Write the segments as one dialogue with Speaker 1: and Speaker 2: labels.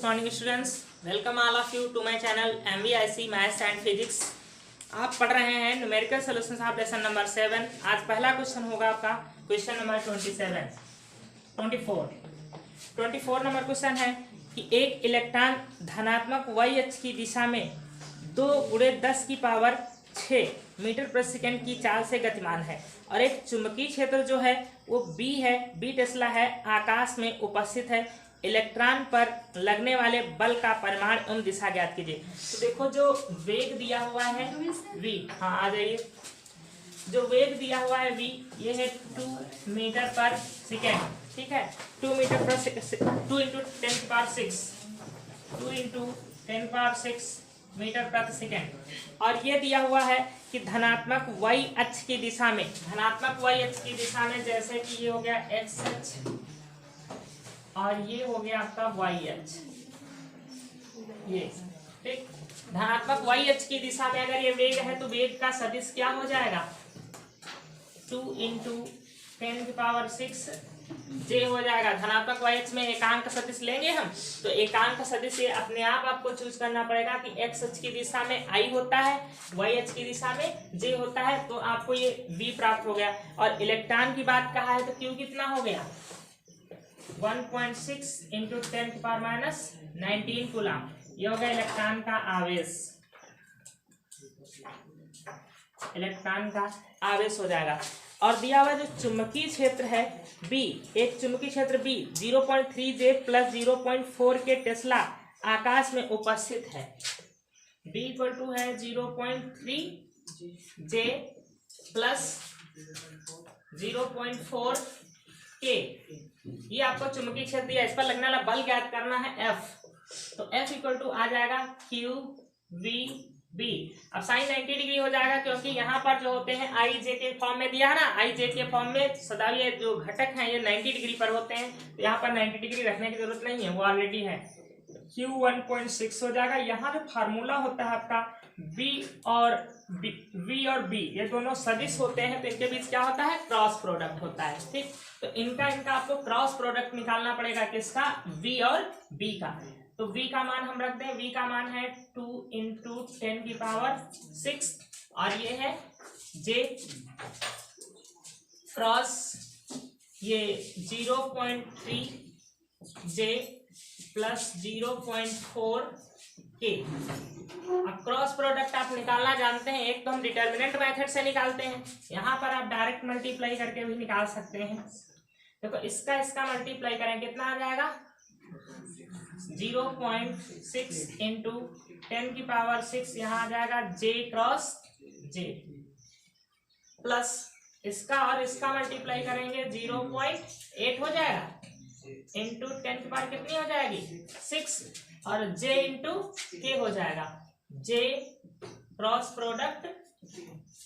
Speaker 1: Morning students, welcome all of you to my channel MVIC maths and physics. आप पढ़ रहे हैं numerical solutions of lesson number 7। आज पहला क्वेश्चन होगा आपका क्वेश्चन नंबर 24 नंबर क्वेश्चन है कि एक इलेक्ट्रॉन धनात्मक y अक्ष की दिशा में 2 × 10⁶ मीटर प्रति सेकंड की चाल से गतिमान है और एक चुंबकीय क्षेत्र जो है वो B टेस्ला है, आकाश में उपस्थित है। इलेक्ट्रॉन पर लगने वाले बल का परिमाण एवं दिशा ज्ञात कीजिए। तो देखो जो वेग दिया हुआ है v, हाँ आ जाइए। जो वेग दिया हुआ है v ये है 2 मीटर पर सेकेंड, ठीक है। 2 मीटर पर 2 × 10⁶ मीटर प्रति सेकेंड। और ये दिया हुआ है कि धनात्मक y अक्ष की दिशा में, जैसे कि ये हो गया x अक्ष और ये हो गया आपका y अक्ष, ये ठीक। धनात्मक y अक्ष की दिशा में अगर ये वेग है तो वेग का सदिश क्या हो जाएगा, 2 × 10⁶ j हो जाएगा। धनात्मक y अक्ष में एकांक सदिश लेंगे हम, तो एकांक सदिश ये अपने आप आपको चूज करना पड़ेगा कि x अक्ष की दिशा में i होता है, y अक्ष की दिशा में j होता है, तो आपको ये v प्राप्त हो गया। और इलेक्ट्रॉन की बात कहा है तो q कितना हो गया, 1.6 × 10⁻19 कूलम। ये हो गया इलेक्ट्रॉन का आवेश, हो जाएगा। और दिया हुआ जो चुंबकीय क्षेत्र है B, एक चुंबकीय क्षेत्र B 0.3J + 0.4 के टेस्ला आकाश में उपस्थित है। B = है 0.3J + 0.4 के। ये आपको चुंबकीय क्षेत्र दिया, इस पर लगने वाला बल ज्ञात करना है F। तो F = आ जाएगा QVB। अब साइन 90 डिग्री हो जाएगा क्योंकि यहाँ पर जो होते हैं I J के फॉर्म में दिया है ना, I J के फॉर्म में सदा ये जो घटक हैं ये 90 डिग्री पर होते हैं, तो यहाँ पर 90 डिग्री रखने की जरूरत नहीं है, वो ऑलरेडी है। Q 1.6 हो जाएगा। यहाँ जो फार्मूला होता है आपका V और B ये दोनों सदिश होते हैं, तो इनके बीच क्या होता है, क्रॉस प्रोडक्ट होता है, ठीक। तो इनका आपको क्रॉस प्रोडक्ट निकालना पड़ेगा, किसका, V और B का। तो V का मान हम रखते हैं, V का मान है 2 × 10⁶ और ये है J क्रॉस ये 0.3J + 0.4 के। अब क्रॉस प्रोडक्ट आप निकालना जानते हैं, एक तो हम डिटर्मिनेंट मेथड से निकालते हैं, यहाँ पर आप डायरेक्ट मल्टीप्लाई करके भी निकाल सकते हैं। देखो इसका मल्टीप्लाई करें कितना आ जाएगा, 0.6 × 10⁻6 यहाँ आ जाएगा J क्रॉस J प्लस इसका और इसका मल्टीप्लाई करेंगे 0.8 हो जाएगा, इंटू 10 की पावर कितनी हो जाएगी, 6, और J × K हो जाएगा, J क्रॉस प्रोडक्ट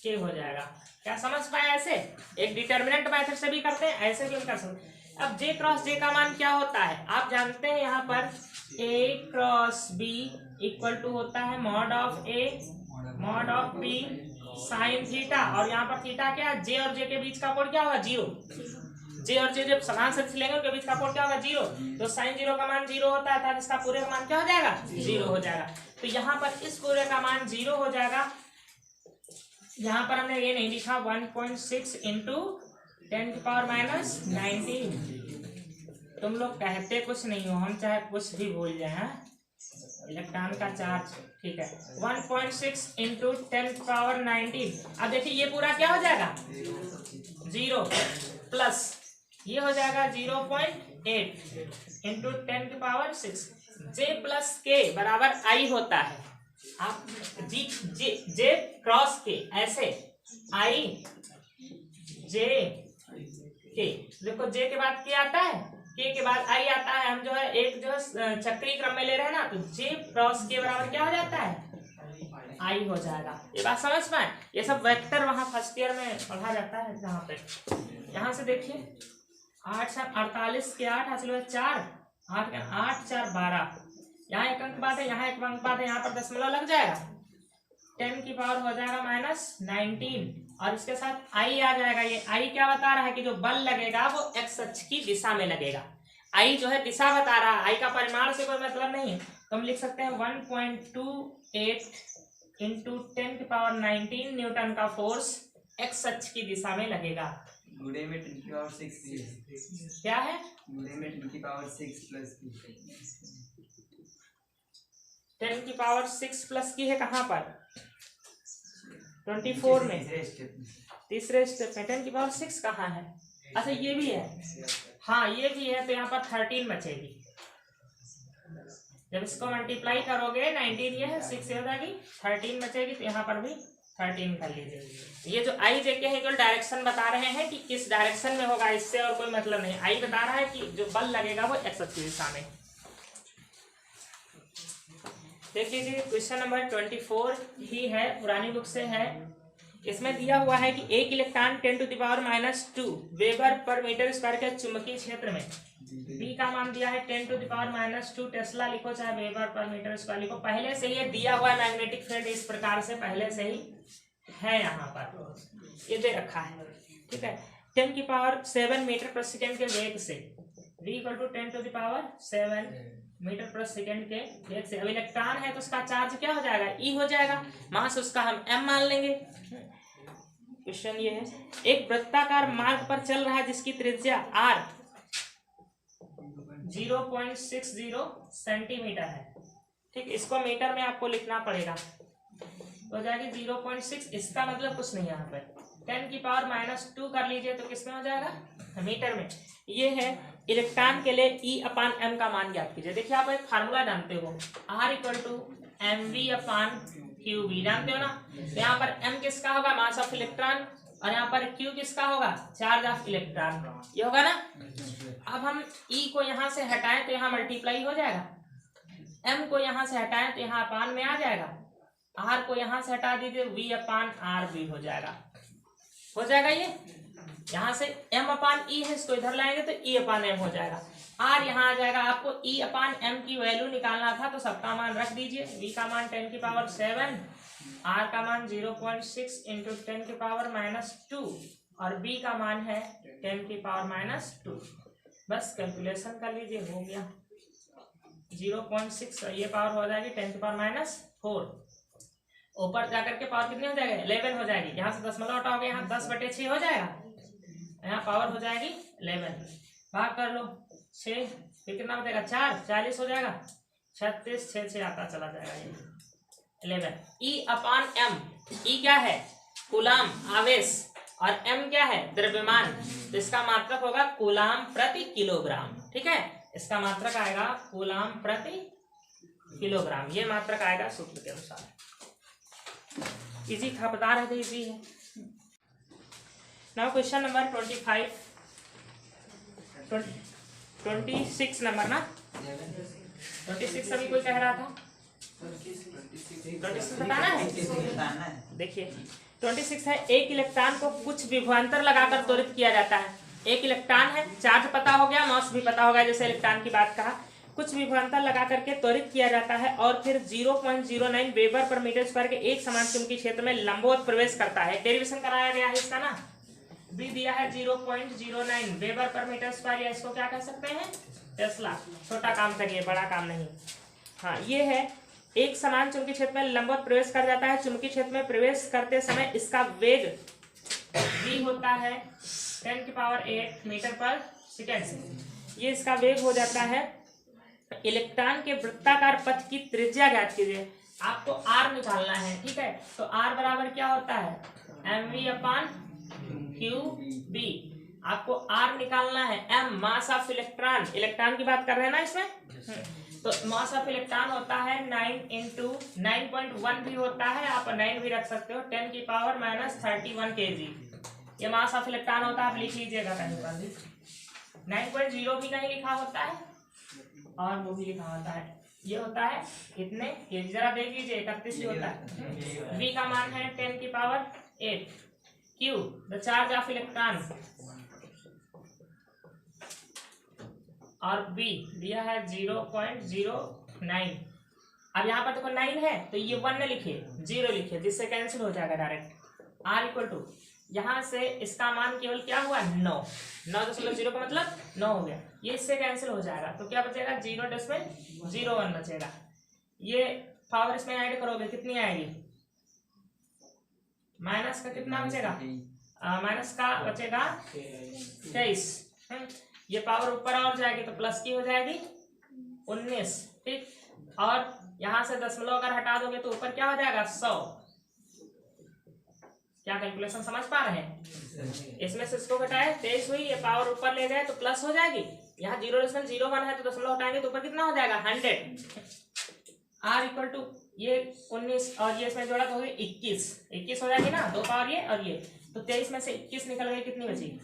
Speaker 1: K हो जाएगा। क्या समझ पाए? ऐसे एक डिटर्मिनेंट मेथड से भी करते हैं, ऐसे भी कर सकते हैं। अब J क्रॉस J का मान क्या होता है, आप जानते हैं, यहाँ पर A क्रॉस B = होता है mod of A mod of B sine theta, और यहाँ पर थीटा क्या, J और J के बीच का कोण क्या होगा, 0। J और J जब समान सदिश लेंगे उनके बीच का कोण क्या होगा, 0। तो साइन 0 का मान 0 होता है, इसका पूरे का मान क्या हो जाएगा, 0 हो जाएगा। तो यहाँ पर इस पूरे का मान 0 हो जाएगा। यहाँ पर हमने ये नहीं लिखा 1.6 × 10⁻19। तुम लोग कहते कुछ नहीं हो, हम चाहे कुछ भी बोल जाए, इलेक्ट्रॉन का चार्ज, ठीक है। 1.6 × 10⁻19। अब देखिए ये पूरा क्या हो जाएगा, 0 प्लस ये हो जाएगा 0.8 × 10⁻6। J + K बराबर I होता है। आप J क्रॉस K ऐसे I J K, देखो J के बाद K आता है, K के बाद I आता है। हम जो है एक जो है चक्रीय क्रम में ले रहे हैं ना, तो J क्रॉस K बराबर क्या हो जाता है, I हो जाएगा। ये बात समझ पाए? ये सब वेक्टर वहां फर्स्ट ईयर में पढ़ा जाता है। जहाँ पे यहाँ से देखिए 8 × 48 के 8 हासिल हुआ 4, 8 × 8 = 12। यहाँ एक अंक बात है, यहाँ एक अंक बात है, यहाँ पर दशमलव लग जाएगा, 10 की पावर हो जाएगा -19, और इसके साथ I आ जाएगा। ये I क्या बता रहा है कि जो बल लगेगा वो x अक्ष की दिशा में लगेगा। आई जो है दिशा बता रहा है, आई का परिमाण से कोई मतलब नहीं है, तो हम लिख सकते हैं 1.28 इंटू 10⁻19 न्यूटन का फोर्स एक्स अक्ष की दिशा में लगेगा।
Speaker 2: गुणे में 10⁻6
Speaker 1: क्या है?
Speaker 2: गुणे में 10⁻6 प्लस
Speaker 1: 10⁻6 प्लस की है कहाँ पर? 24 में, तीसरे स्टेप में 10⁻6 कहाँ है? अच्छा ये भी है, हाँ ये भी है, तो यहाँ पर 13 बचेगी। जब इसको मल्टीप्लाई करोगे 19 ये है 6 हो जाएगी, 13 बचेगी, तो यहाँ पर भी 13 कर लीजिए। ये जो आई जेके है केवल डायरेक्शन बता रहे हैं कि किस डायरेक्शन में होगा, इससे और कोई मतलब नहीं। आई बता रहा है कि जो बल लगेगा वो एक्स अक्ष की दिशा में। देख लीजिए क्वेश्चन नंबर 24 ही है, पुरानी बुक से है। इसमें दिया हुआ है कि एक electron 10⁻² weber per metre square के चुंबकीय क्षेत्र में, बी का मान दिया है 10⁻² टेस्ला लिखो चाहे वेबर पर मीटर स्क्वायर लिखो, पहले से ये दिया हुआ है मैग्नेटिक फील्ड इस प्रकार से पहले से ही है, यहाँ पर ये दे रखा है, ठीक है। 10⁻7 मीटर प्रति सेकेंड के वेग से v = 10⁻7 मीटर प्रति सेकेंड के वेग से, अब इलेक्ट्रॉन है तो उसका चार्ज क्या हो जाएगा? ई हो जाएगा, मास उसका हम m मान लेंगे। क्वेश्चन ये है, एक वृत्ताकार मार्ग पर चल रहा है जिसकी त्रिज्या r 0.60 सेंटीमीटर है, ठीक। इसको मीटर में आपको लिखना पड़ेगा, तो हो जाएगी 0.6, इसका मतलब कुछ नहीं यहाँ पे 10⁻² कर लीजिए तो किसमें हो जाएगा? मीटर में। ये है इलेक्ट्रॉन के लिए E/m का मान ज्ञात कीजिए। देखिए आप एक फार्मूला जानते हो, R = mv/qv जानते हो ना, तो यहाँ पर m किसका होगा? मास ऑफ इलेक्ट्रॉन, और यहाँ पर q किसका होगा? चार्ज ऑफ इलेक्ट्रॉन, ये होगा ना। अब हम E को यहाँ से हटाएं तो यहाँ मल्टीप्लाई हो जाएगा, m को यहाँ से हटाएं तो यहाँ अपान में आ जाएगा, r को यहाँ से हटा दीजिए v/r भी हो जाएगा, हो जाएगा। ये यहाँ से m/e है, इसको इधर लाएंगे तो e/m हो जाएगा, r यहाँ आ जाएगा। आपको e/m की वैल्यू निकालना था तो सबका मान रख दीजिए, v का मान 10⁻7, r का मान 0.6 इंटू 10⁻2 और b का मान है 10⁻2। बस कैलकुलेशन कर लीजिए, हो गया 0.6 और ये पावर हो जाएगी 10⁻4। ऊपर जाकर के पावर कितनी हो जाएगी? 11 हो जाएगी। यहाँ से दशमलव हटाओगे, यहाँ 10/6 हो जाएगा, यहाँ पावर हो जाएगी 11। भाग कर लो 6, फिर कितना बचेगा? 4, 40 हो जाएगा, 36, 6 आता चला जाएगा, ये 11। E/m, E क्या है? कूलाम आवेश, और m क्या है? द्रव्यमान, तो इसका मात्रक होगा कूलाम प्रति किलोग्राम, ठीक है। इसका मात्रक आएगा कूलाम प्रति किलोग्राम, ये मात्रक आएगा सूत्र के अनुसार। इजी था, बता रहे थे इजी है। नाउ क्वेश्चन नंबर 26 नंबर ना, 26 अभी कोई कह रहा था, 26 बताना है। देखिए 26 है, एक इलेक्ट्रॉन को कुछ विभवांतर लगाकर त्वरित किया जाता है। एक इलेक्ट्रॉन है, चार्ज पता हो गया, मास भी पता होगा, जैसे इलेक्ट्रॉन की बात कहा, कुछ विभवांतर लगा करके त्वरित किया जाता है और फिर 0.09 वेबर पर मीटर स्क्वायर के एक समान चुंबकीय क्षेत्र में लंबवत प्रवेश करता है। डेरिवेशन कराया गया है इसका ना, बी दिया है 0.09 वेबर पर मीटर स्क्वायर, या इसको क्या कह सकते हैं? टेस्ला। छोटा काम करिए, बड़ा काम नहीं। हाँ ये है, एक समान चुंबकीय क्षेत्र में लंबवत प्रवेश कर जाता है। चुंबकीय क्षेत्र में प्रवेश करते समय इसका वेग v होता है 10⁸ मीटर पर सेकेंड। ये इसका वेग हो जाता है। इलेक्ट्रॉन के वृत्ताकार पथ की त्रिज्या ज्ञात कीजिए। आपको r निकालना है, ठीक है। तो r बराबर क्या होता है? mv/qb। आपको r निकालना है। m mass of electron, electron की बात कर रहे हैं ना इसमें, तो मास ऑफ इलेक्ट्रॉन होता है 9 इंटू 9.1 भी होता है, आप 9 भी रख सकते हो, 10⁻31 kg ये मास ऑफ इलेक्ट्रॉन होता है। आप लिख लीजिएगा कहीं पर भी, 9.0 भी कहीं लिखा होता है और वो भी लिखा होता है। ये होता है कितने केजी, जरा देख लीजिए, 31 ही होता है। v का मान है 10⁸8। q the charge of electron, और b दिया है 0.09। अब यहाँ पर देखो 9 है तो ये 1 न लिखिए, 0 लिखिए, जिससे कैंसिल हो जाएगा डायरेक्ट। r = यहाँ से इसका मान केवल क्या हुआ 9.0 का मतलब 9 हो गया, ये इससे कैंसिल हो जाएगा तो क्या बचेगा 0.01 बचेगा। ये पावर इसमें ऐड करोगे कितनी आएगी, माइनस का कितना बचेगा, माइनस का बचेगा 23। ये पावर ऊपर और जाएगी तो प्लस की हो जाएगी 19, ठीक। और यहाँ से दशमलव अगर हटा दोगे तो ऊपर क्या हो जाएगा 100। क्या कैलकुलेशन समझ पा रहे हैं, इसमें से इसको घटाए 23 हुई, ये पावर ऊपर ले गए तो प्लस हो जाएगी, यहाँ 0.01 है तो दशमलव हटाएंगे तो ऊपर कितना हो जाएगा 100। आर इक्वल टू ये 19 और ये इसमें जोड़ा तो होगी 21 हो जाएगी ना, 2 पावर ये और ये, तो 23 में से 21 निकल गई, कितनी बची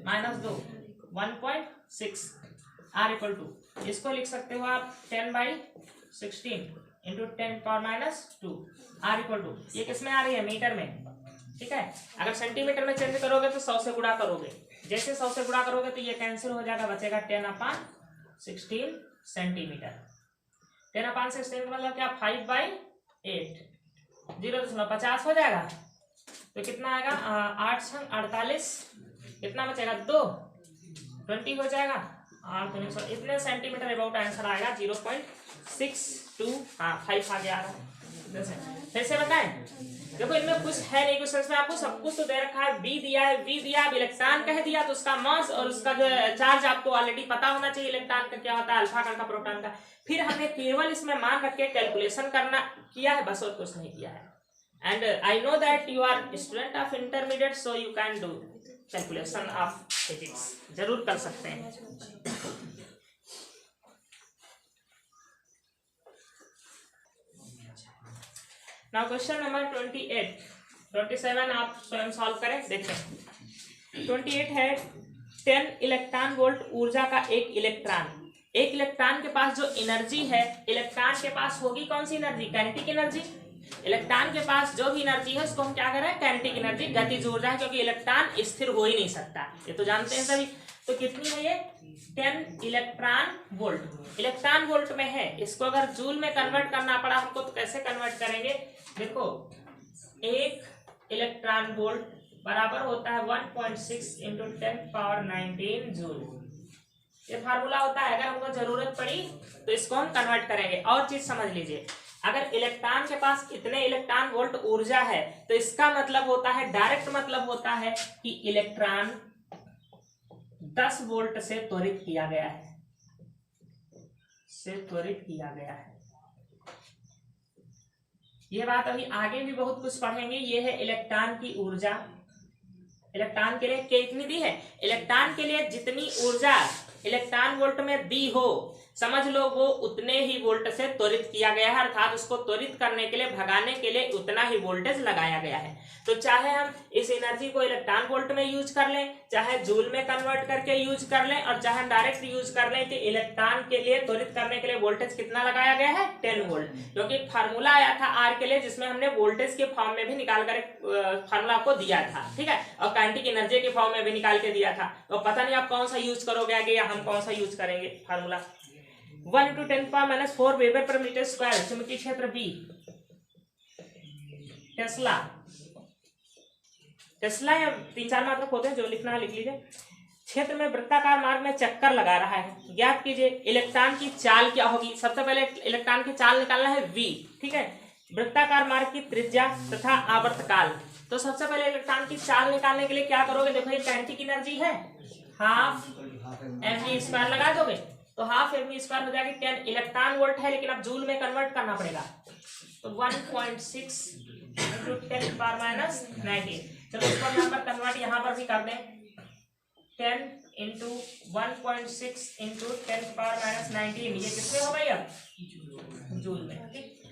Speaker 1: -2 1.6। आर इक्वल टू इसको लिख सकते हो आप 10/16 इंटू 10⁻²। आर इक्वल टू ये किसमें आ रही है, मीटर में, ठीक है। अगर सेंटीमीटर में चेंज करोगे तो 100 से गुणा करोगे, जैसे 100 से गुणा करोगे तो ये कैंसिल हो जाएगा, बचेगा 10/16 सेंटीमीटर। 10/16 मतलब क्या 5/8, 0.50 हो जाएगा तो कितना आएगा 8 × 48, कितना बचेगा 2, 20 हो जाएगा। इतने सेंटीमीटर अबाउट आंसर आएगा 0.62। हाँ 5 आगे आ रहा है। फिर से बताएं, देखो इनमें कुछ है नहीं, कुछ में आपको सब कुछ तो दे रखा है, बी दिया है, वी दिया, अब इलेक्ट्रॉन कह दिया तो उसका मास और उसका जो चार्ज आपको ऑलरेडी पता होना चाहिए, इलेक्ट्रॉन का क्या होता है, अल्फा कण का, प्रोटॉन का। फिर हमने केवल इसमें मान रख के कैलकुलेशन करना किया है बस, और कुछ नहीं किया है। And I know that you are student of intermediate, so you can do calculation of physics, जरूर कर सकते हैं। नाउ क्वेश्चन नंबर 27 आप स्वयं सॉल्व करें, देखें। 28 है 10 इलेक्ट्रॉन वोल्ट ऊर्जा का एक इलेक्ट्रॉन के पास जो एनर्जी है, इलेक्ट्रॉन के पास होगी कौन सी एनर्जी, काइनेटिक एनर्जी। इलेक्ट्रॉन के पास जो भी एनर्जी है उसको हम क्या कर रहे हैं, काइनेटिक एनर्जी, गतिज ऊर्जा है, क्योंकि इलेक्ट्रॉन स्थिर हो ही नहीं सकता, ये तो जानते हैं सभी। तो कितनी है ये 10 इलेक्ट्रॉन वोल्ट, इलेक्ट्रॉन वोल्ट में है। इसको अगर जूल में कन्वर्ट करना पड़ा हमको तो कैसे कन्वर्ट करेंगे, देखो 1 इलेक्ट्रॉन वोल्ट बराबर होता है 1.6 × 10⁻19 जूल। ये फार्मूला होता है, अगर हमको जरूरत पड़ी तो इसको हम कन्वर्ट करेंगे। और चीज समझ लीजिए, अगर इलेक्ट्रॉन के पास इतने इलेक्ट्रॉन वोल्ट ऊर्जा है तो इसका मतलब होता है, डायरेक्ट मतलब होता है कि इलेक्ट्रॉन 10 वोल्ट से त्वरित किया गया है, ये बात अभी आगे भी बहुत कुछ पढ़ेंगे। ये है इलेक्ट्रॉन की ऊर्जा, इलेक्ट्रॉन के लिए कितनी दी है, इलेक्ट्रॉन के लिए जितनी ऊर्जा इलेक्ट्रॉन वोल्ट में दी हो, समझ लो वो उतने ही वोल्ट से त्वरित किया गया है, अर्थात उसको त्वरित करने के लिए, भगाने के लिए उतना ही वोल्टेज लगाया गया है। तो चाहे हम इस एनर्जी को इलेक्ट्रॉन वोल्ट में यूज कर लें, चाहे जूल में कन्वर्ट करके यूज कर लें, और चाहे डायरेक्ट यूज कर लें कि इलेक्ट्रॉन के लिए त्वरित करने के लिए वोल्टेज कितना लगाया गया है 10 वोल्ट, क्योंकि फार्मूला आया था आर के लिए जिसमें हमने वोल्टेज के फॉर्म में भी निकाल कर फार्मूला आपको दिया था, ठीक है, और काइनेटिक एनर्जी के फॉर्म में भी निकाल के दिया था। तो पता नहीं आप कौन सा यूज करोगे आगे, या हम कौन सा यूज करेंगे formula. 1 × 10⁻⁴ weber per metre square, चुंबकीय क्षेत्र बी। टेस्ला या 3-4 मात्रक होते हैं, जो लिखना है लिख लीजिए। क्षेत्र में वृत्ताकार मार्ग में चक्कर लगा रहा है, ज्ञात कीजिए इलेक्ट्रॉन की चाल क्या होगी। सबसे पहले इलेक्ट्रॉन की चाल निकालना है v, ठीक है, वृत्ताकार मार्ग की त्रिज्या तथा आवर्तकाल। तो सबसे पहले इलेक्ट्रॉन की चाल निकालने के लिए क्या करोगे, देखो ये काइनेटिक एनर्जी है, ½ mv² लगा दोगे तो ½ mv² हो जाएगी। 10 इलेक्ट्रॉन वोल्ट है, लेकिन अब जूल में कन्वर्ट करना पड़ेगा, तो 1.6 × 10⁻⁹। चलो इसको यहाँ पर कन्वर्ट यहाँ पर भी कर दें, 10 × 1.6 × 10⁻⁹, ये किसमें हो गई अब जूल में, ठीक।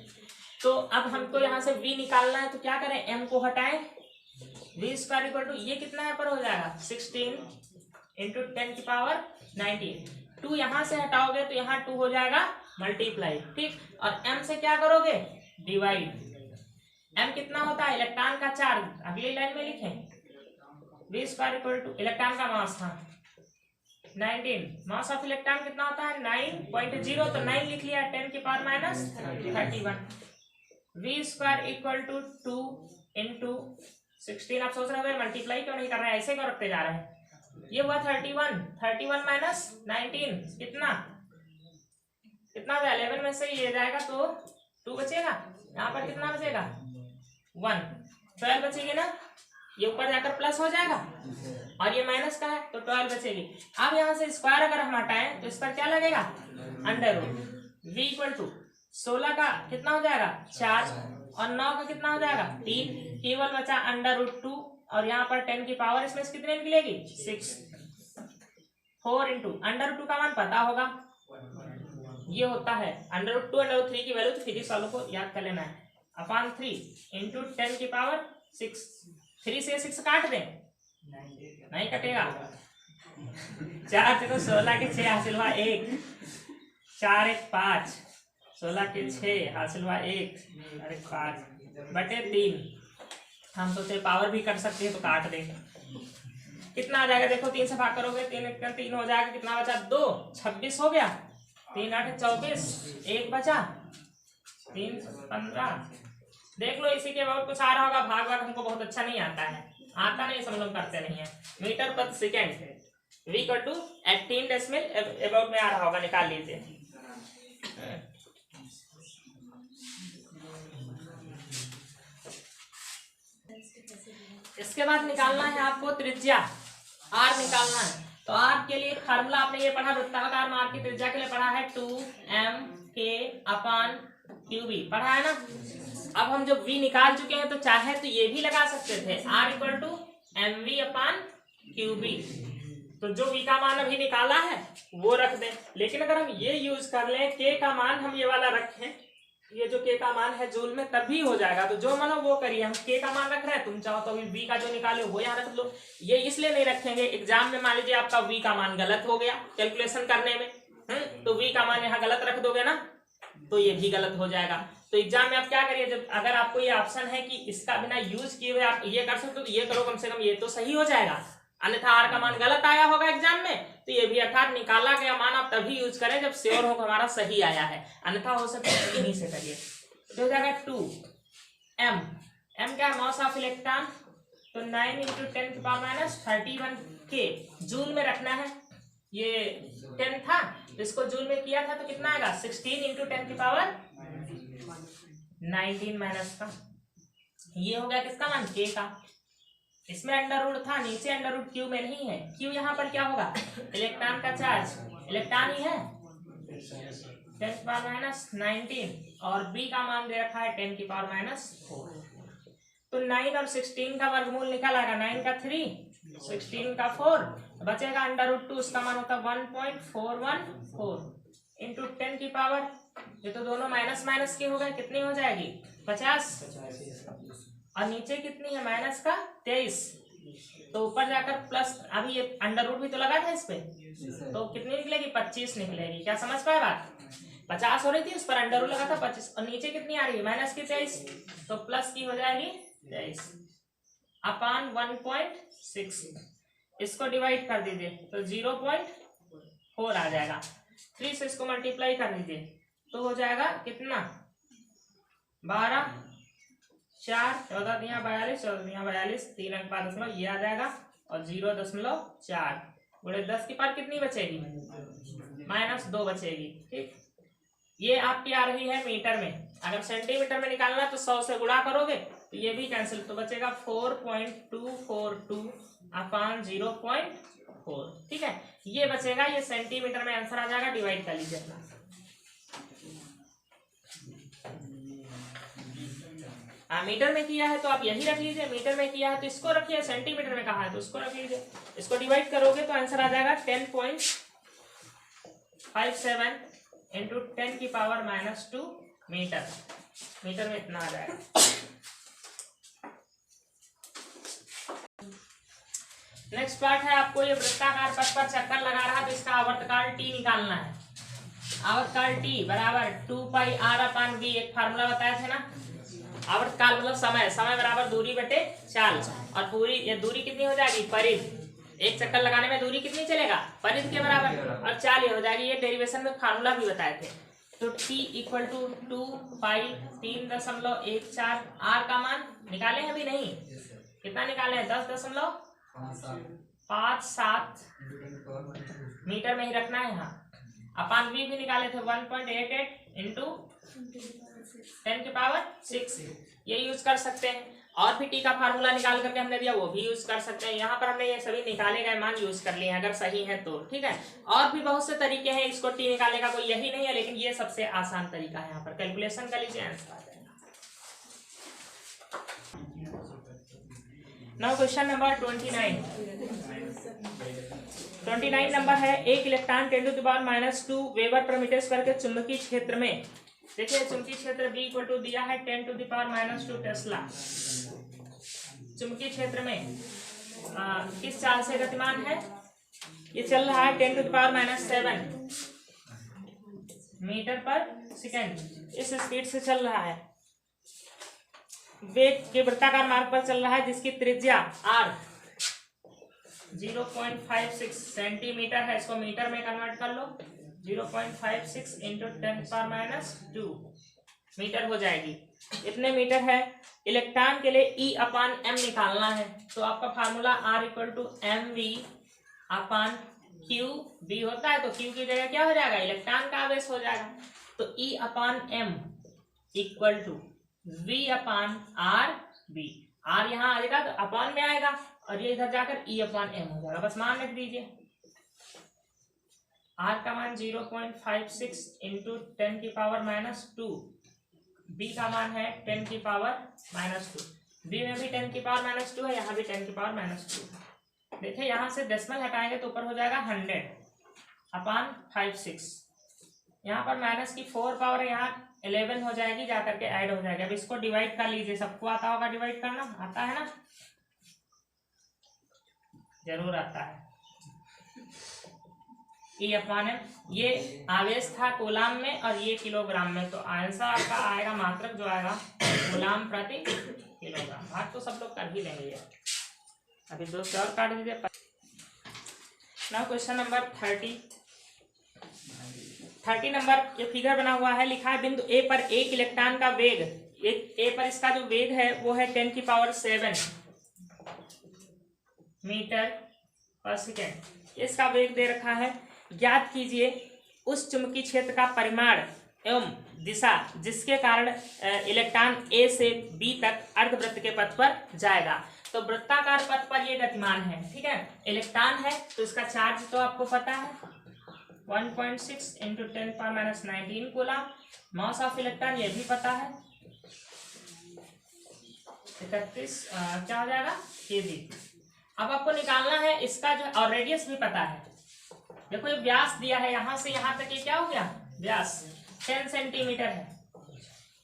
Speaker 1: तो अब हमको यहाँ से v निकालना है, तो क्या करें, m को हटाएं, v² = ये कितना यहाँ पर हो जाएगा 16 × 10⁻⁹। 2 यहाँ से हटाओगे तो यहाँ 2 हो जाएगा मल्टीप्लाई, ठीक, और m से क्या करोगे डिवाइड। m कितना होता है, इलेक्ट्रॉन का चार्ज, अगली लाइन में लिखें, v² इलेक्ट्रॉन का मास था 19, मास ऑफ इलेक्ट्रॉन कितना होता है 9.0, तो 9 लिख लिया, 10⁻31। v² = 2 × 16 आप सोच रहे हो मल्टीप्लाई क्यों नहीं कर रहे हैं, ऐसे क्यों रखते जा रहे हैं। ये हुआ 31, 31 माइनस 19 कितना कितना था 11 में से ये जाएगा तो 2 बचेगा, यहाँ पर कितना बचेगा 1, 12 बचेगी ना, ये ऊपर जाकर प्लस हो जाएगा और ये माइनस का है तो 12 बचेगी। अब यहाँ से स्क्वायर अगर हम हटाएं तो इस पर क्या लगेगा under root, v equal to 16 का कितना हो जाएगा 4 और 9 का कितना हो जाएगा 3, केवल बचा अंडर रूट 2 और यहाँ पर 10 की पावर इसमें से कितने निकलेगी 6, 4 इंटू अंडर रूट 2 का मान पता होगा, ये होता है अंडर रूट 2 अंडर रूट 3 की वैल्यू, तो फिजिक्स वालों को याद कर लेना है, अपॉन 3 इंटू 10 की पावर 6, 3 से 6 काट दें नहीं कटेगा, 4 से तो 16 के 6 हासिल हुआ 1, 4 1 5, 16 के 6 हासिल हुआ 1 और 5 बटे 3, हम सोचे पावर भी कर सकते हैं तो काट देंगे, कितना आ जाएगा देखो 3 से भाग करोगे 3 हो जाएगा, कितना बचा 2, 26 हो गया, 3 8 24, 1 बचा 3 15, देख लो इसी के बहुत कुछ आ रहा होगा, भाग भाग हमको बहुत अच्छा नहीं आता है, आता नहीं सब लोग करते नहीं है। Metre per second v equal to 18 decimal about में आ रहा होगा, निकाल लीजिए। इसके बाद निकालना है आपको त्रिज्या r निकालना है, तो r के लिए फार्मूला आपने ये पढ़ा, वृत्ताकार मार्ग की त्रिज्या के लिए पढ़ा है 2mk अपान qb, पढ़ा है ना। अब हम जब v निकाल चुके हैं तो चाहे तो ये भी लगा सकते थे r equal to mv upon qb, तो जो v का मान अभी निकाला है वो रख दें, लेकिन अगर हम ये यूज कर लें k का मान हम ये वाला रखें, ये जो k का मान है जूल में तभी हो जाएगा, तो जो मानो वो करिए, हम k का मान रख रहे हैं, तुम चाहो तो अभी v का जो निकाले वो यहाँ रख लो, ये इसलिए नहीं रखेंगे एग्जाम में मान लीजिए आपका v का मान गलत हो गया कैलकुलेशन करने में, तो v का मान यहाँ गलत रख दोगे ना तो ये भी गलत हो जाएगा। तो एग्जाम में आप क्या करिए, जब अगर आपको ये ऑप्शन है कि इसका बिना यूज किए हुए आप ये कर सकते हो तो ये करो, कम से कम ये तो सही हो जाएगा, अन्यथा आर का मान गलत आया होगा एग्जाम में, तो ये भी अर्थात निकाला गया मान आप तभी यूज करें जब श्योर हो हमारा सही आया है, अन्यथा हो सकता है इन्हीं से करिए। तो हो जाएगा 2m, m क्या है मास ऑफ इलेक्ट्रॉन, तो 9 इंटू 10 की पावर माइनस 31k जूल में रखना है, ये 10 था तो इसको जूल में किया था तो कितना आएगा 16 इंटू 10 की पावर 19 माइनस का, ये हो गया किसका मान k का, इसमें अंडर रूट था, नीचे अंडर रूट क्यू में नहीं है, क्यू यहाँ पर क्या होगा इलेक्ट्रॉन का चार्ज, इलेक्ट्रॉन ही है 10 की पावर माइनस 19 और b का मान दे रखा है 10 की पावर माइनस 4, तो 9 और 16 का वर्गमूल निकल आएगा, 9 का 3 16 का 4 बचेगा अंडर रूट 2, उसका मान होता है 1.414 इंटू 10 की पावर, ये तो दोनों माइनस माइनस के हो गए, कितनी हो जाएगी 50 और नीचे कितनी है माइनस का 23, तो ऊपर जाकर प्लस, अभी ये अंडर रूट भी तो लगा था इस पे, तो कितनी निकलेगी 25 निकलेगी, क्या समझ पाए बात, 50 हो रही थी उस पर अंडर रूट लगा था 25 और नीचे कितनी आ रही है माइनस की 23, तो प्लस की हो जाएगी 23 अपान 1.6, इसको डिवाइड कर दीजिए तो 0.4 आ जाएगा, 3 से इसको मल्टीप्लाई कर दीजिए तो हो जाएगा कितना 12 4 14 दिया 42 14 दिया 42 3 अंक 5 ये आ जाएगा और 0.4 गुणे 10 की पावर कितनी बचेगी -2 बचेगी, ठीक। ये आपकी आ रही है मीटर में, अगर सेंटीमीटर में निकालना तो 100 से गुणा करोगे तो ये भी कैंसिल, तो बचेगा 4.242 अपान 0.4, ठीक है, ये बचेगा, ये सेंटीमीटर में आंसर आ जाएगा, डिवाइड कर लीजिए अपना। मीटर में किया है तो आप यही रख लीजिए, मीटर में किया है तो इसको रखिए, सेंटीमीटर में कहा है तो इसको रख लीजिए, इसको डिवाइड करोगे तो आंसर आ जाएगा 10.57 इंटू 10 की पावर -2 मीटर, मीटर में इतना आ जाएगा। नेक्स्ट पार्ट है, आपको ये वृत्ताकार पथ पर चक्कर लगा रहा तो इसका आवर्तकाल t निकालना है, आवर्तकाल t बराबर 2πr/v, एक फार्मूला बताए थे ना, आवर्तकाल मतलब समय, समय बराबर दूरी बटे चाल, और पूरी ये दूरी कितनी हो जाएगी परिध, एक चक्कर लगाने में दूरी कितनी चलेगा परिध के बराबर, और चाल ये हो जाएगी, ये डेरिवेशन में फार्मूला भी बताए थे, तो t इक्वल टू 2π 3.14 r का मान निकाले हैं अभी नहीं, कितना निकाले हैं 10.57 मीटर में ही रखना है यहाँ। अपान वी भी निकाले थे 1.88 इंटू 10⁻6 ये यूज कर सकते हैं। और भी टी का फार्मूला निकाल करके हमने दिया वो भी यूज कर सकते हैं। यहाँ पर हमने ये सभी निकाले गए मान यूज कर लिए हैं अगर सही है तो, ठीक है। और भी बहुत से तरीके हैं इसको टी निकालने का, कोई यही नहीं है, लेकिन ये सबसे आसान तरीका है। यहाँ पर कैलकुलेशन कर लीजिए, आंसर आ जाएगा। नाउ क्वेश्चन नंबर 29 नंबर है, एक electron 10⁻² weber per metre square के चुंबकीय क्षेत्र में, देखिए चुंबकीय क्षेत्र B इक्वल टू दिया है 10⁻² टेस्ला। चुंबकीय क्षेत्र में किस चाल से गतिमान है? ये चल रहा है 10⁻⁷ मीटर पर सेकेंड, इस स्पीड से चल रहा है। वेग के वृत्ताकार मार्ग पर चल रहा है जिसकी त्रिज्या r 0.56 सेंटीमीटर है। इसको मीटर में कन्वर्ट कर लो, 0.56 इंटू 10⁻² मीटर हो जाएगी। इतने मीटर है। इलेक्ट्रॉन के लिए E/m निकालना है, तो आपका formula R equal to mv/q होता है, तो Q की जगह क्या हो जाएगा? इलेक्ट्रॉन का आवेश हो जाएगा। तो E/m equal to V/RV, R यहाँ आएगा तो अपॉन में आएगा और ये इधर जाकर E/m हो जाएगा, बस मान लिख दीजिए। R का मान 0.56 इंटू 10⁻², B का मान है 10⁻², B में भी 10⁻² है, यहाँ भी 10⁻²। देखिए यहाँ से डेसिमल हटाएंगे तो ऊपर हो जाएगा 100/56। यहाँ पर माइनस की 4 पावर यहाँ 11 हो जाएगी, जाकर के ऐड हो जाएगा। अब इसको डिवाइड कर लीजिए, सबको आता होगा डिवाइड करना, आता है ना? जरूर आता है। E/m ये आवेश था कूलाम में और ये किलोग्राम में, तो आंसर आपका आएगा मात्रक जो आएगा कूलाम प्रति किलोग्राम। भाग तो सब लोग कर ही लेंगे। अभी 2 से और काट दीजिए। नाउ क्वेश्चन नंबर 30 नंबर ये फिगर बना हुआ है, लिखा है बिंदु ए पर एक इलेक्ट्रॉन का वेग, ए पर इसका जो वेग है वो है 10⁷ मीटर पर सेकेंड। इसका वेग दे रखा है। ज्ञात कीजिए उस चुंबकीय क्षेत्र का परिमाण एवं दिशा जिसके कारण इलेक्ट्रॉन ए से बी तक अर्धवृत्त के पथ पर जाएगा। तो वृत्ताकार पथ पर ये गतिमान है, ठीक है। इलेक्ट्रॉन है तो इसका चार्ज तो आपको पता है 1.6 into 10⁻19 coulomb. Mass of electron ये भी पता है 31 क्या हो जाएगा केजी। अब आपको निकालना है इसका जो, और रेडियस भी पता है। देखो ये व्यास दिया है, यहां से यहां तक ये क्या हो गया व्यास 10 सेंटीमीटर है,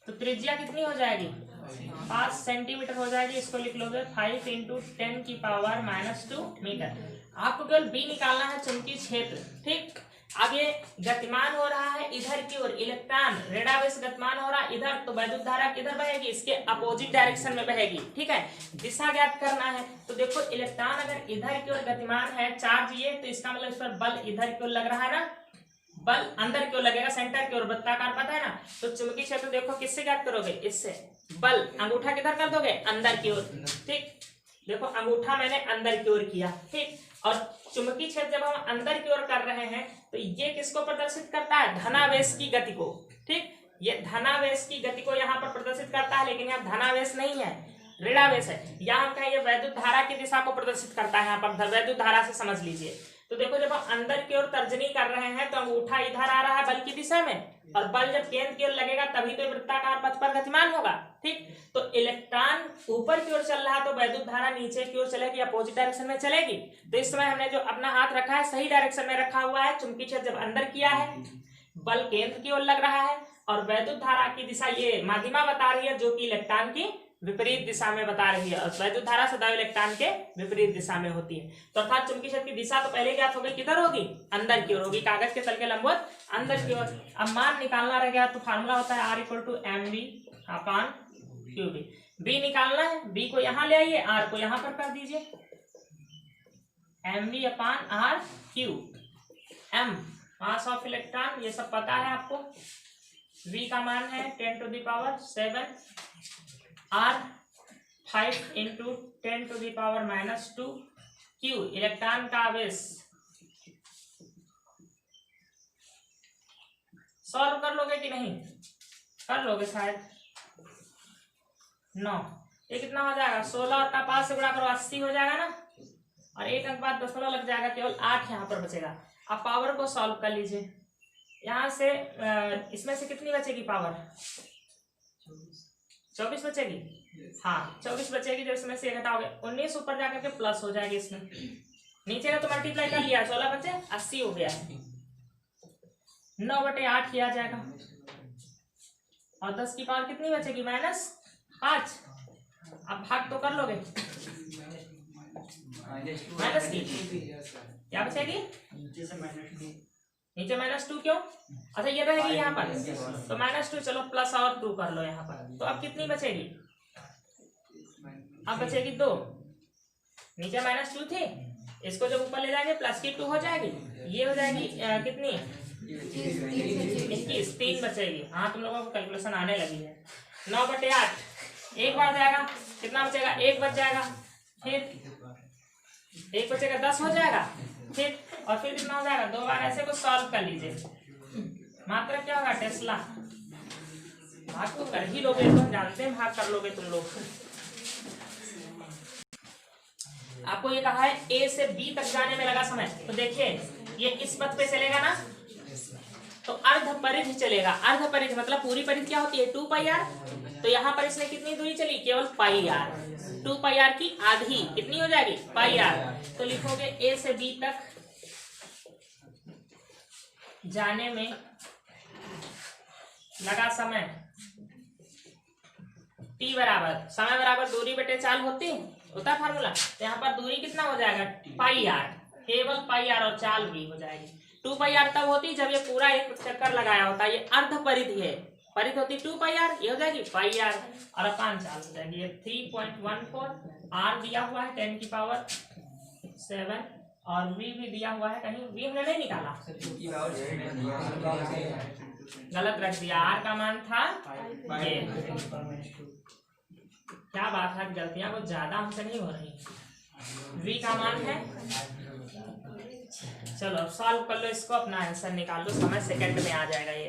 Speaker 1: तो त्रिज्या कितनी हो जाएगी 5 सेंटीमीटर हो जाएगी। इसको लिख लोगे 5 इंटू 10⁻² मीटर। आपको केवल बी निकालना है, चुंबकीय क्षेत्र, ठीक। अब ये गतिमान हो रहा है इधर की ओर, इलेक्ट्रॉन ऋणावेश गतिमान हो रहा है इधर, तो वैद्युत धारा किधर बहेगी? इसके अपोजिट डायरेक्शन में बहेगी, ठीक है। दिशा ज्ञात करना है, तो देखो इलेक्ट्रॉन अगर इधर की ओर गतिमान है, चार्ज ये, तो इसका मतलब इस पर बल इधर की ओर लग रहा है ना, बल अंदर की ओर लगेगा, सेंटर की ओर, वृत्ताकार पता है ना। तो चुंबकीय क्षेत्र देखो किससे ज्ञात करोगे? इससे। बल अंगूठा किधर कर दोगे? अंदर की ओर, ठीक। देखो अंगूठा मैंने अंदर की ओर किया, ठीक। और चुंबकीय क्षेत्र जब हम अंदर की ओर कर रहे हैं तो ये किसको प्रदर्शित करता है? धनावेश की गति को, ठीक। ये धनावेश की गति को यहाँ पर प्रदर्शित करता है, लेकिन यहाँ धनावेश नहीं है, ऋणावेश है। यहाँ हम कहें ये वैद्युत धारा की दिशा को प्रदर्शित करता है, यहाँ पर वैद्युत धारा से समझ लीजिए। तो देखो जब हम अंदर की ओर तर्जनी कर रहे हैं तो अंगूठा इधर आ रहा है बल की दिशा में, और बल जब केंद्र की ओर लगेगा तभी तो वृत्ताकार पथ पर गतिमान होगा, ठीक। तो इलेक्ट्रॉन ऊपर की ओर चल रहा है तो वैद्युत धारा नीचे की ओर चलेगी, अपोजिट डायरेक्शन में चलेगी। तो इस समय हमने जो अपना हाथ रखा है सही डायरेक्शन में रखा हुआ है। चुंबकीय क्षेत्र जब अंदर किया है, बल केंद्र की ओर लग रहा है, और वैद्युत धारा की दिशा ये माध्यमा बता रही है जो कि इलेक्ट्रॉन की विपरीत दिशा में बता रही है, और वैद्युत धारा सदैव इलेक्ट्रॉन के विपरीत दिशा में होती है। तो अर्थात चुंबकीय क्षेत्र की दिशा तो पहले ज्ञात हो गई, किधर होगी? अंदर की ओर होगी, कागज के तल के लंबवत अंदर की ओर। अब मान निकालना रह गया, तो फार्मूला होता है R equal to mv/qb। B निकालना है, बी को यहाँ ले आइए, आर को यहाँ पर कर दीजिए, mv/r/q। m mass of electron ये सब पता है आपको, v का मान है 10⁷, r 5 इंटू 10⁻⁻2 क्यू इलेक्ट्रॉन का आवेश। सॉल्व कर लोगे कि नहीं? कर लोगे शायद। 9 ये कितना हो जाएगा? 16 और का 5 से गुणा करो 80 हो जाएगा ना, और एक अंक बाद दशमलव लग जाएगा, केवल 8 यहाँ पर बचेगा। अब पावर को सॉल्व कर लीजिए। यहाँ से इसमें से कितनी बचेगी पावर? 24 बचेगी। हाँ 24 बचेगी, जब इसमें से घटाओगे 19 ऊपर जाकर के प्लस हो जाएगी, इसमें नीचे का तो मल्टीप्लाई कर लिया, 16 बचे 80 हो गया। 9/8 किया जाएगा, और 10 की पावर कितनी बचेगी? -5। अब भाग तो कर लोगे, माइनस की क्या बचेगी? नीचे -2 क्यों? अच्छा ये रहेगी यहाँ पर, तो -2, चलो प्लस और 2 कर लो यहाँ पर, तो अब कितनी बचेगी? अब बचेगी 2। नीचे -2 थी, इसको जब ऊपर ले जाएंगे प्लस की 2 हो जाएगी, ये हो जाएगी कितनी? 21, 3 बचेगी। हाँ तुम लोगों को कैलकुलेशन आने लगी है। 9/8 एक बार जाएगा, कितना बचेगा? 1 बच जाएगा, फिर 1 बचेगा 10 हो जाएगा, फिर और फिर कितना हो जाएगा? 2 बार ऐसे को सॉल्व कर लीजिए। मात्रा क्या होगा? टेस्ला। भाग तो कर ही लोगे, तुम जानते हैं भाग कर लोगे तुम लोग। आपको ये कहा है ए से बी तक जाने में लगा समय, तो देखिए ये इस पथ पे चलेगा ना, तो अर्ध परिधि चलेगा। अर्ध परिधि मतलब पूरी परिधि क्या होती है? 2πr। तो यहाँ पर इसने कितनी दूरी चली? केवल πr। 2πr की आधी कितनी हो जाएगी? πr। तो लिखोगे ए से बी तक जाने में लगा समय t बराबर समय बराबर दूरी बटे चाल होता है फार्मूला। तो यहाँ पर दूरी कितना हो जाएगा? πr, केवल πr, और चाल भी हो जाएगी। 2πr तब होती जब ये पूरा एक चक्कर लगाया होता है, ये अर्ध परिधि है, परिधि होती 2πr, ये हो जाएगी πr, और अपान चाल हो जाएगी। ये 3.14 r दिया हुआ है 10⁻7, और v भी दिया हुआ है, कहीं v हमने नहीं निकाला, गलत रख दिया। r का मान था ये। क्या बात है, गलतियां कुछ ज्यादा हमसे नहीं हो रही। v का मान है, चलो अब सॉल्व कर लो इसको, अपना आंसर निकाल लो, समय सेकंड में आ जाएगा ये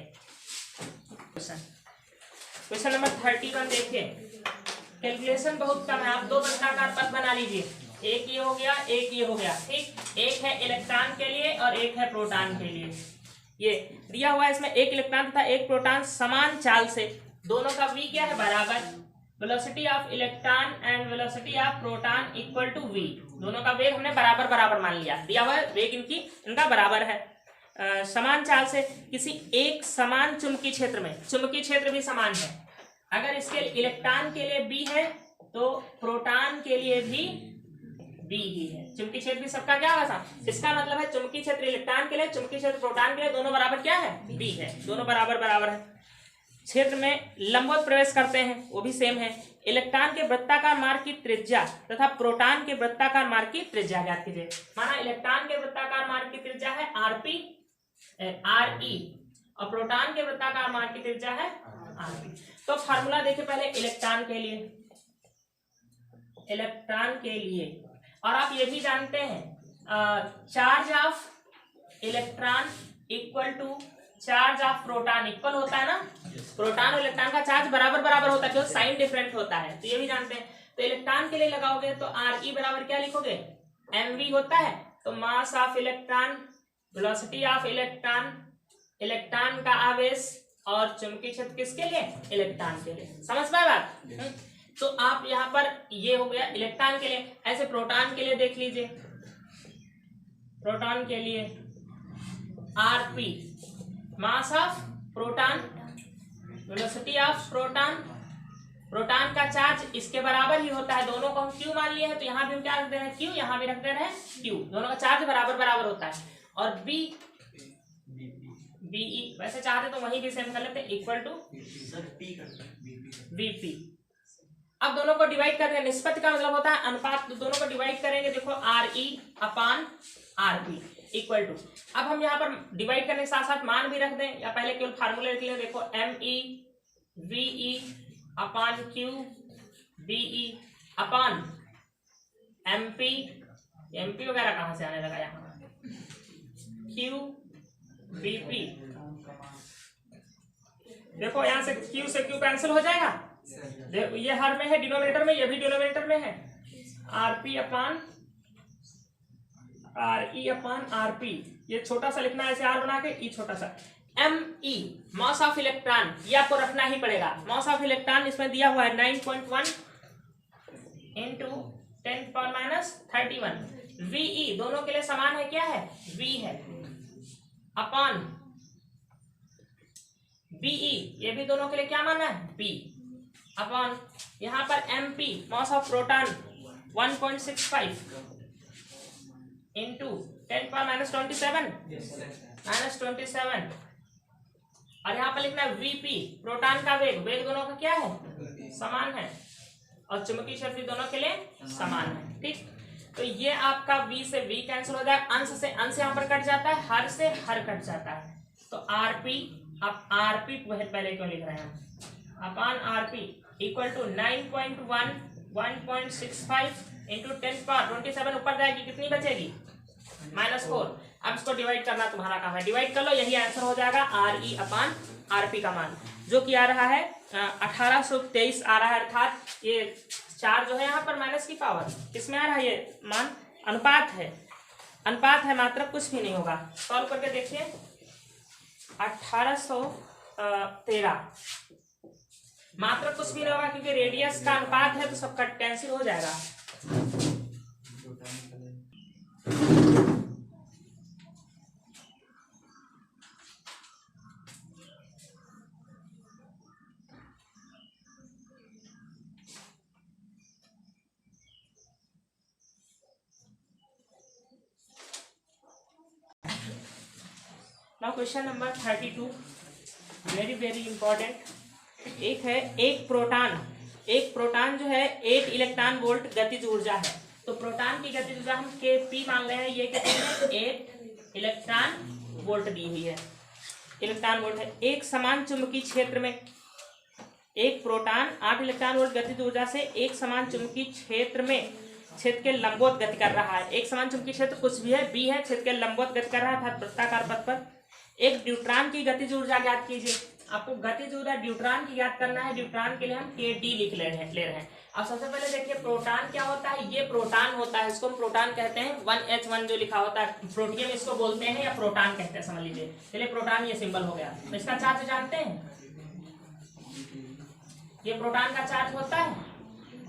Speaker 1: क्वेश्चन नंबर 31। देखिए कैलकुलेशन बहुत कम है, आप 2 वृत्ताकार पथ बना लीजिए, एक ये हो गया, एक ये हो गया, ठीक। एक है इलेक्ट्रॉन के लिए और एक है प्रोटॉन के लिए। ये दिया हुआ है, इसमें एक इलेक्ट्रॉन तथा एक प्रोटॉन समान चाल से, दोनों का v क्या है? बराबर। Velocity of electron and velocity of proton equal to v, दोनों का वेग हमने बराबर बराबर मान लिया, दिया हुआ है वेग इनका बराबर है। समान चाल से किसी एक समान चुंबकीय क्षेत्र में, चुंबकीय क्षेत्र भी समान है, अगर इसके इलेक्ट्रॉन के लिए b है तो प्रोटॉन के लिए भी b ही है। चुंबकीय क्षेत्र भी सबका क्या होगा? इसका मतलब है चुंबकीय क्षेत्र इलेक्ट्रॉन के लिए, चुंबकीय क्षेत्र प्रोटॉन के लिए, दोनों बराबर क्या है? b है, दोनों बराबर बराबर है। क्षेत्र में लंबवत प्रवेश करते हैं, वो भी सेम है। इलेक्ट्रॉन के वृत्ताकार मार्ग की त्रिज्या तथा प्रोटॉन के वृत्ताकार मार्ग की त्रिज्या ज्ञात कीजिए। माना इलेक्ट्रॉन के वृत्ताकार मार्ग की त्रिज्या है rp re, और प्रोटॉन के वृत्ताकार मार्ग की त्रिज्या है rp। तो फार्मूला देखिए पहले इलेक्ट्रॉन के लिए, और आप ये भी जानते हैं charge of electron equal to charge of proton equal होता है ना, प्रोटॉन और इलेक्ट्रॉन का चार्ज बराबर बराबर होता है, क्योंकि साइन डिफरेंट होता है, तो ये भी जानते हैं। तो इलेक्ट्रॉन के लिए लगाओगे तो re बराबर क्या लिखोगे? mv होता है, तो मास of electron, velocity of electron, electron का आवेश, और चुंबकीय क्षेत्र किसके लिए? इलेक्ट्रॉन के लिए। समझ पाए बात? तो आप यहाँ पर ये हो गया इलेक्ट्रॉन के लिए। ऐसे प्रोटॉन के लिए देख लीजिए, प्रोटॉन के लिए rp mass of proton, velocity of proton, proton का चार्ज इसके बराबर ही होता है, दोनों को हम q मान लिए हैं, तो यहाँ भी हम क्या रख दे रहे हैं? q, यहाँ भी रख दे रहे हैं q, दोनों का चार्ज बराबर बराबर होता है। और b be, वैसे चाहते तो वहीं भी सेम कर लेते, इक्वल टू bp। अब दोनों को डिवाइड कर देंगे, निष्पत्ति का मतलब होता है अनुपात, तो दोनों को डिवाइड करेंगे, देखो re upon rp equal to. अब हम यहाँ पर डिवाइड करने के साथ साथ मान भी रख दें, या पहले केवल फार्मूले लिख लें, देखो me ve upon q be upon MP, MP वगैरह कहाँ से आने लगा यहाँ, क्यू बीपी। देखो यहाँ से क्यू कैंसिल हो जाएगा, देखो ये हर में है डिनोमिनेटर में, ये भी डिनोमिनेटर में है, आरपी अपॉन आरई अपॉन आरपी, ये छोटा सा लिखना है ऐसे आर बना के, ई छोटा सा, M E mass of electron, ये आपको रखना ही पड़ेगा। मास ऑफ इलेक्ट्रॉन इसमें दिया हुआ है 9.1 इंटू 10⁻31। वीई दोनों के लिए समान है, क्या है, वी है, अपॉन बीई, ये भी दोनों के लिए क्या माना है, बी, अपॉन यहाँ पर MP mass of proton 1.65 into 10⁻27 -27, और यहाँ पर लिखना है वीपी प्रोटॉन का वेग, वेग दोनों का क्या है, समान है, और चुंबकीय क्षेत्र दोनों के लिए समान है। ठीक, तो ये आपका v से v कैंसिल हो जाए, अंश से अंश यहाँ पर कट जाता है, हर से हर कट जाता है, तो आरपी, अब आरपी पहले क्यों लिख रहे हैं हम, upon RP equal to 9.1 1.65 into 10⁻27, ऊपर जाएगी कितनी बचेगी, -4। अब इसको डिवाइड करना तुम्हारा काम है, डिवाइड कर लो, यही आंसर हो जाएगा आर ई अपॉन आरपी का मान, जो कि आ रहा है 1823 आ रहा है, अर्थात ये 4 जो है यहाँ पर माइनस की पावर, किसमें आ रहा है ये मान, अनुपात है, अनुपात है मात्र, कुछ भी नहीं होगा। सॉल्व करके देखिए, 1813 मात्र कुछ भी नहीं होगा, क्योंकि रेडियस का अनुपात है तो सब कट कैंसिल हो जाएगा। Now question number 32, very very important. एक है एक प्रोटॉन जो है 8 इलेक्ट्रॉन वोल्ट गतिज ऊर्जा है, तो प्रोटॉन की गतिज ऊर्जा हम Kp मान रहे हैं, ये कितनी है, 8 इलेक्ट्रॉन वोल्ट दी हुई है, इलेक्ट्रॉन वोल्ट है। एक समान चुंबकीय क्षेत्र में एक प्रोटॉन 8 इलेक्ट्रॉन वोल्ट गतिज ऊर्जा से एक समान चुंबकीय क्षेत्र में क्षेत्र के लंबवत गति कर रहा है। एक समान चुंबकीय क्षेत्र कुछ भी है, बी है, क्षेत्र के लंबवत गति कर रहा है, अर्थात वृत्ताकार पथ पर। एक ड्यूट्रॉन की गतिज ऊर्जा ज्ञात कीजिए, आपको गतिज ऊर्जा ड्यूट्रॉन की ज्ञात करना है, ड्यूट्रॉन के लिए हम Kd लिख ले रहे हैं। अब सबसे पहले देखिए प्रोटॉन क्या होता है, ये प्रोटॉन होता है, इसको हम प्रोटॉन कहते हैं, 1H1 जो लिखा होता है, प्रोटियम इसको बोलते हैं या प्रोटॉन कहते हैं, समझ लीजिए। चलिए प्रोटॉन ये सिंबल हो गया, तो इसका चार्ज जानते हैं, ये प्रोटॉन का चार्ज होता है,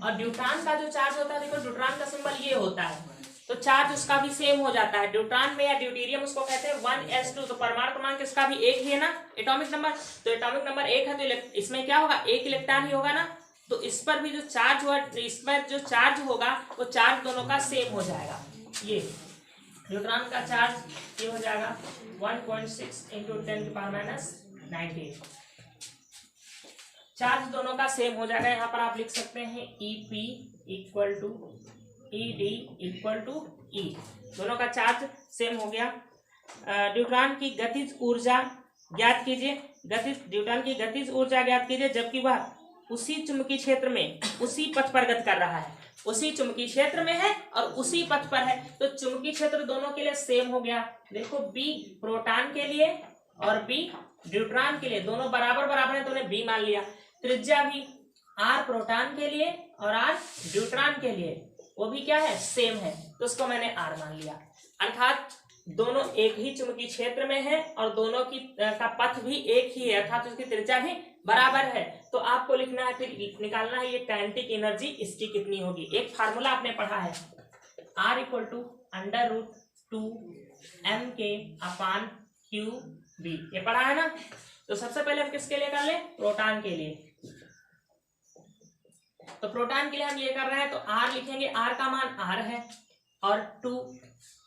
Speaker 1: और ड्यूट्रॉन का जो चार्ज होता है, देखो ड्यूट्रॉन का सिंबल ये होता है, तो चार्ज उसका भी सेम हो जाता है। ड्यूट्रॉन में या ड्यूटेरियम उसको कहते हैं 1s2, तो परमाणु क्रमांक इसका भी एक ही है ना, एटॉमिक नंबर, तो एटॉमिक नंबर 1 है, तो इसमें क्या होगा, 1 इलेक्ट्रॉन ही होगा ना, तो इस पर भी जो चार्ज हुआ, इस पर जो चार्ज होगा वो चार्ज दोनों का सेम हो जाएगा। ये न्यूट्रॉन का चार्ज ये हो जाएगा 1.6 इंटू 10⁻⁹, चार्ज दोनों का सेम हो जाएगा। यहाँ पर आप लिख सकते हैं EP equal to ED equal to E, दोनों का चार्ज सेम हो गया। ड्यूट्रॉन की गतिज ऊर्जा ज्ञात कीजिए, ड्यूट्रॉन की गतिज ऊर्जा ज्ञात कीजिए, जबकि वह उसी चुंबकीय क्षेत्र में उसी पथ पर गति कर रहा है, उसी चुंबकीय क्षेत्र में है और उसी पथ पर है, तो चुंबकीय क्षेत्र दोनों के लिए सेम हो गया। देखो B प्रोटॉन के लिए और B ड्यूट्रॉन के लिए दोनों बराबर बराबर है, तो उन्हें B मान लिया। त्रिज्या भी R प्रोटॉन के लिए और R ड्यूट्रॉन के लिए वो भी क्या है, सेम है, तो उसको मैंने R मान लिया। अर्थात दोनों एक ही चुंबकीय क्षेत्र में है और दोनों की का पथ भी एक ही है, अर्थात उसकी त्रिज्या भी बराबर है। तो आपको लिखना है, फिर निकालना है ये काइनेटिक एनर्जी इसकी कितनी होगी। एक फार्मूला आपने पढ़ा है, R इक्वल टू √2mk/Qb, ये पढ़ा है ना। तो सबसे पहले हम किसके लिए कर ले, प्रोटॉन के लिए। तो प्रोटॉन के लिए हम ये कर रहे हैं, तो R लिखेंगे, R का मान R है और 2,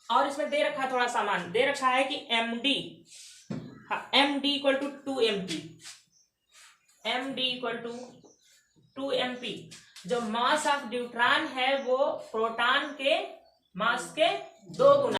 Speaker 1: और इसमें दे रखा है थोड़ा सा मान, दे रखा है कि MD equal to 2mp, MD equal to 2mp। जो मास ऑफ ड्यूट्रॉन है वो प्रोटॉन के मास के 2 गुना